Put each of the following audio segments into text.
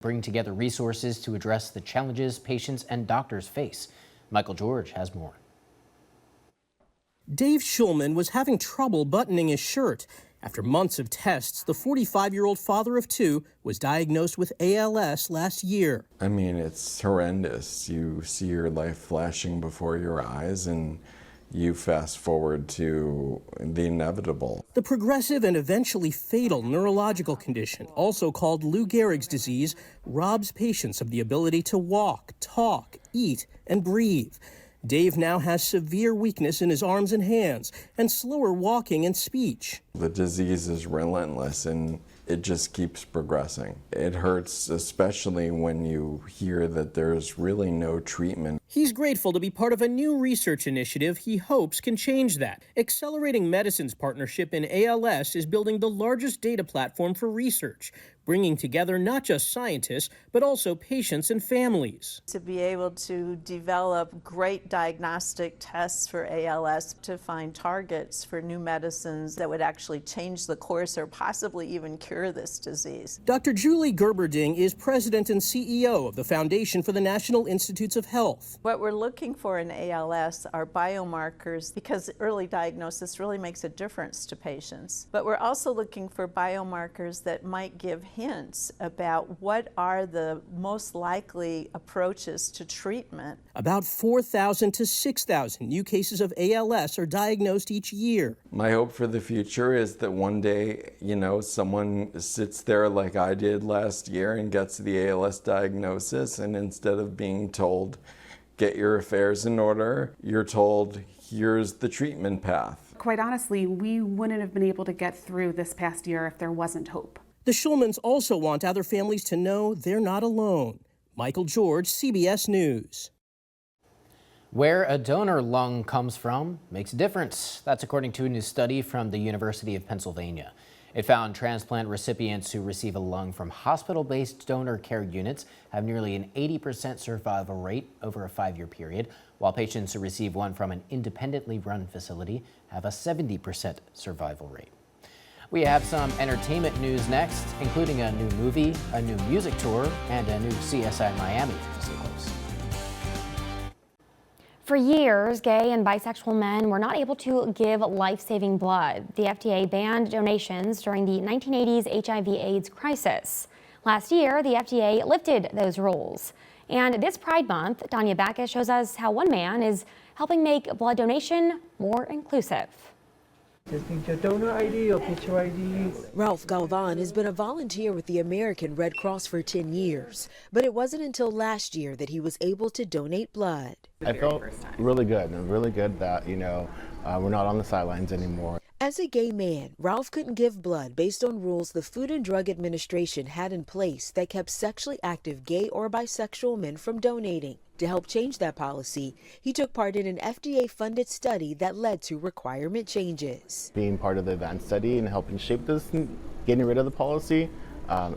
bring together resources to address the challenges patients and doctors face. Michael George has more. Dave Schulman was having trouble buttoning his shirt. After months of tests, the 45-year-old father of two was diagnosed with ALS last year. I mean, it's horrendous. You see your life flashing before your eyes and you fast forward to the inevitable. The progressive and eventually fatal neurological condition, also called Lou Gehrig's disease, robs patients of the ability to walk, talk, eat, and breathe. Dave now has severe weakness in his arms and hands and slower walking and speech. The disease is relentless and it just keeps progressing. It hurts, especially when you hear that there's really no treatment. He's grateful to be part of a new research initiative he hopes can change that. Accelerating Medicine's partnership in ALS is building the largest data platform for research, bringing together not just scientists, but also patients and families. To be able to develop great diagnostic tests for ALS, to find targets for new medicines that would actually change the course or possibly even cure this disease. Dr. Julie Gerberding is president and CEO of the Foundation for the National Institutes of Health. What we're looking for in ALS are biomarkers, because early diagnosis really makes a difference to patients. But we're also looking for biomarkers that might give hints about what are the most likely approaches to treatment. About 4,000 to 6,000 new cases of ALS are diagnosed each year. My hope for the future is that one day, someone sits there like I did last year and gets the ALS diagnosis, and instead of being told, get your affairs in order, you're told, here's the treatment path. Quite honestly, we wouldn't have been able to get through this past year if there wasn't hope. The Schulmans also want other families to know they're not alone. Michael George, CBS News. Where a donor lung comes from makes a difference. That's according to a new study from the University of Pennsylvania. It found transplant recipients who receive a lung from hospital-based donor care units have nearly an 80% survival rate over a 5-year period, while patients who receive one from an independently run facility have a 70% survival rate. We have some entertainment news next, including a new movie, a new music tour, and a new CSI Miami. Stay close. For years, gay and bisexual men were not able to give life-saving blood. The FDA banned donations during the 1980s HIV/AIDS crisis. Last year, the FDA lifted those rules. And this Pride Month, Danya Backus shows us how one man is helping make blood donation more inclusive. Just need your donor ID, your picture ID. Ralph Galvan has been a volunteer with the American Red Cross for 10 years, but it wasn't until last year that he was able to donate blood. I felt really good that, we're not on the sidelines anymore. As a gay man, Ralph couldn't give blood based on rules the Food and Drug Administration had in place that kept sexually active gay or bisexual men from donating. To help change that policy, he took part in an FDA-funded study that led to requirement changes. Being part of the advanced study and helping shape this and getting rid of the policy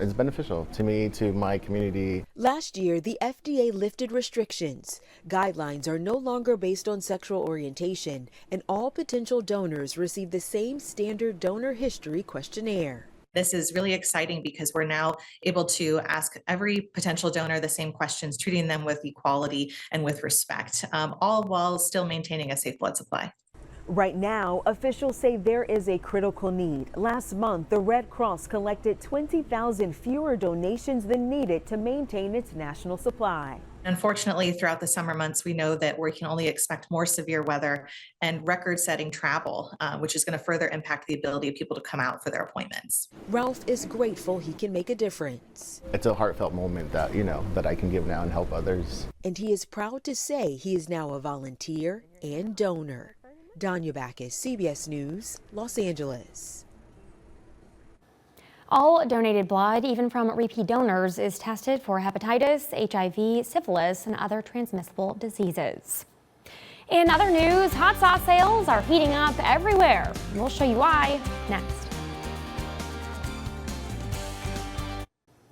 is beneficial to me, to my community. Last year, the FDA lifted restrictions. Guidelines are no longer based on sexual orientation, and all potential donors receive the same standard donor history questionnaire. This is really exciting because we're now able to ask every potential donor the same questions, treating them with equality and with respect, all while still maintaining a safe blood supply. Right now, officials say there is a critical need. Last month, the Red Cross collected 20,000 fewer donations than needed to maintain its national supply. Unfortunately, throughout the summer months, we know that we can only expect more severe weather and record-setting travel, which is going to further impact the ability of people to come out for their appointments. Ralph is grateful he can make a difference. It's a heartfelt moment that, that I can give now and help others. And he is proud to say he is now a volunteer and donor. Danya Backus, CBS News, Los Angeles. All donated blood, even from repeat donors, is tested for hepatitis, HIV, syphilis, and other transmissible diseases. In other news, hot sauce sales are heating up everywhere. We'll show you why next.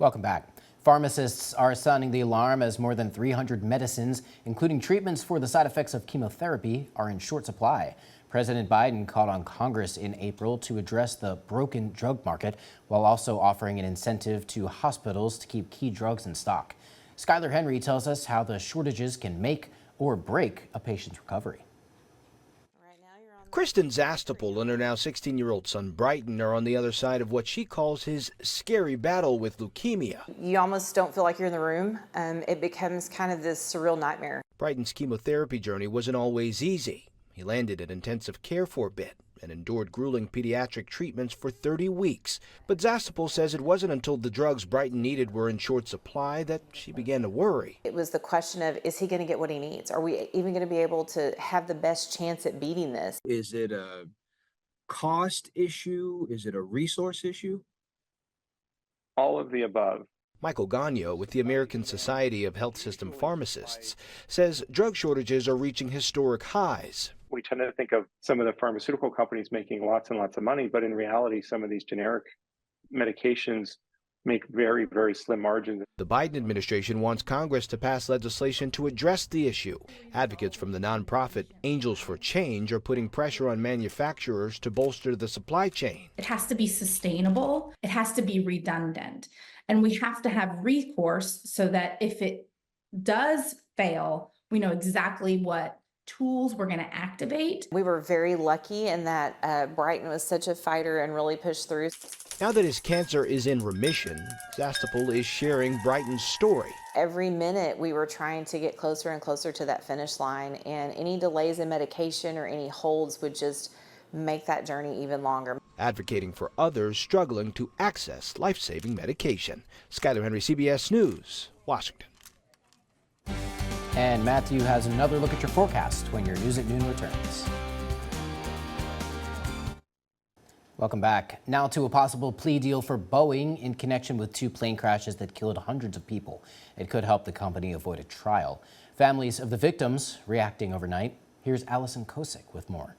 Welcome back. Pharmacists are sounding the alarm as more than 300 medicines, including treatments for the side effects of chemotherapy, are in short supply. President Biden called on Congress in April to address the broken drug market while also offering an incentive to hospitals to keep key drugs in stock. Skylar Henry tells us how the shortages can make or break a patient's recovery. Kristen Zastapel and her now 16-year-old son Brighton are on the other side of what she calls his scary battle with leukemia. You almost don't feel like you're in the room. It becomes kind of this surreal nightmare. Brighton's chemotherapy journey wasn't always easy. He landed in intensive care for a bit and endured grueling pediatric treatments for 30 weeks. But Zastapel says it wasn't until the drugs Brighton needed were in short supply that she began to worry. It was the question of, is he going to get what he needs? Are we even going to be able to have the best chance at beating this? Is it a cost issue? Is it a resource issue? All of the above. Michael Gagno with the American Society of Health System Pharmacists says drug shortages are reaching historic highs. We tend to think of some of the pharmaceutical companies making lots and lots of money, but in reality, some of these generic medications make very, very slim margins. The Biden administration wants Congress to pass legislation to address the issue. Advocates from the nonprofit Angels for Change are putting pressure on manufacturers to bolster the supply chain. It has to be sustainable. It has to be redundant. And we have to have recourse so that if it does fail, we know exactly what tools we're going to activate. We were very lucky in that Brighton was such a fighter and really pushed through. Now that his cancer is in remission, Zastapel is sharing Brighton's story. Every minute we were trying to get closer and closer to that finish line, and any delays in medication or any holds would just make that journey even longer. Advocating for others struggling to access life-saving medication. Skylar Henry, CBS News, Washington. And Matthew has another look at your forecast when your News at Noon returns. Welcome back. Now to a possible plea deal for Boeing in connection with two plane crashes that killed hundreds of people. It could help the company avoid a trial. Families of the victims reacting overnight. Here's Allison Kosick with more.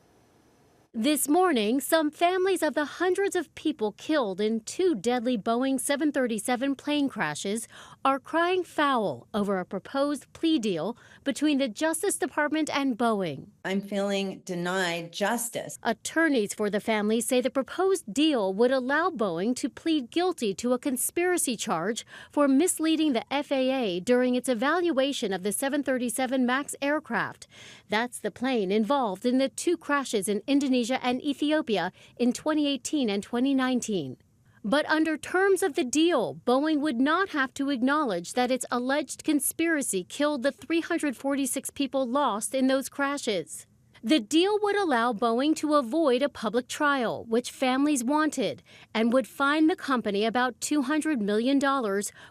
This morning, some families of the hundreds of people killed in two deadly Boeing 737 plane crashes are crying foul over a proposed plea deal between the Justice Department and Boeing. I'm feeling denied justice. Attorneys for the families say the proposed deal would allow Boeing to plead guilty to a conspiracy charge for misleading the FAA during its evaluation of the 737 MAX aircraft. That's the plane involved in the two crashes in Indonesia and Ethiopia in 2018 and 2019. But under terms of the deal, Boeing would not have to acknowledge that its alleged conspiracy killed the 346 people lost in those crashes. The deal would allow Boeing to avoid a public trial, which families wanted, and would fine the company about $200 million,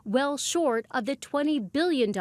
well short of the $20 billion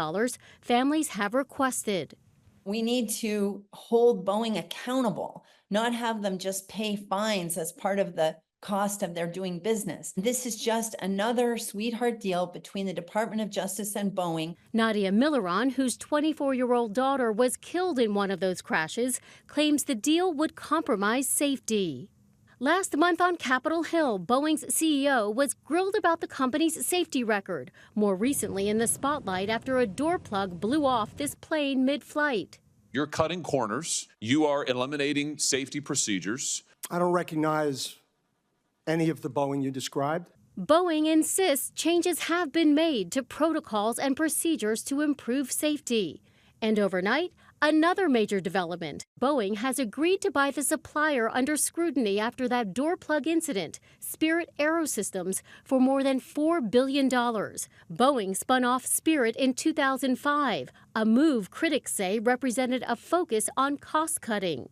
families have requested. We need to hold Boeing accountable, not have them just pay fines as part of the cost of their doing business. This is just another sweetheart deal between the Department of Justice and Boeing. Nadia Milleron, whose 24-year-old daughter was killed in one of those crashes, claims the deal would compromise safety. Last month on Capitol Hill, Boeing's CEO was grilled about the company's safety record, more recently in the spotlight after a door plug blew off this plane mid-flight. You're cutting corners. You are eliminating safety procedures. I don't recognize any of the Boeing you described. Boeing insists changes have been made to protocols and procedures to improve safety. And overnight, another major development. Boeing has agreed to buy the supplier under scrutiny after that door plug incident, Spirit Aerosystems, for more than $4 billion. Boeing spun off Spirit in 2005, a move critics say represented a focus on cost-cutting.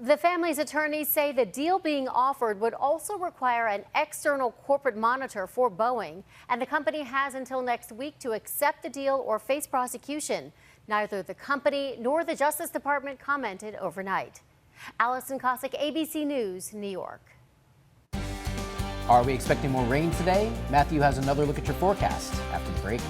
The family's attorneys say the deal being offered would also require an external corporate monitor for Boeing, and the company has until next week to accept the deal or face prosecution. Neither the company nor the Justice Department commented overnight. Allison Kosick, ABC News, New York. Are we expecting more rain today? Matthew has another look at your forecast after the break.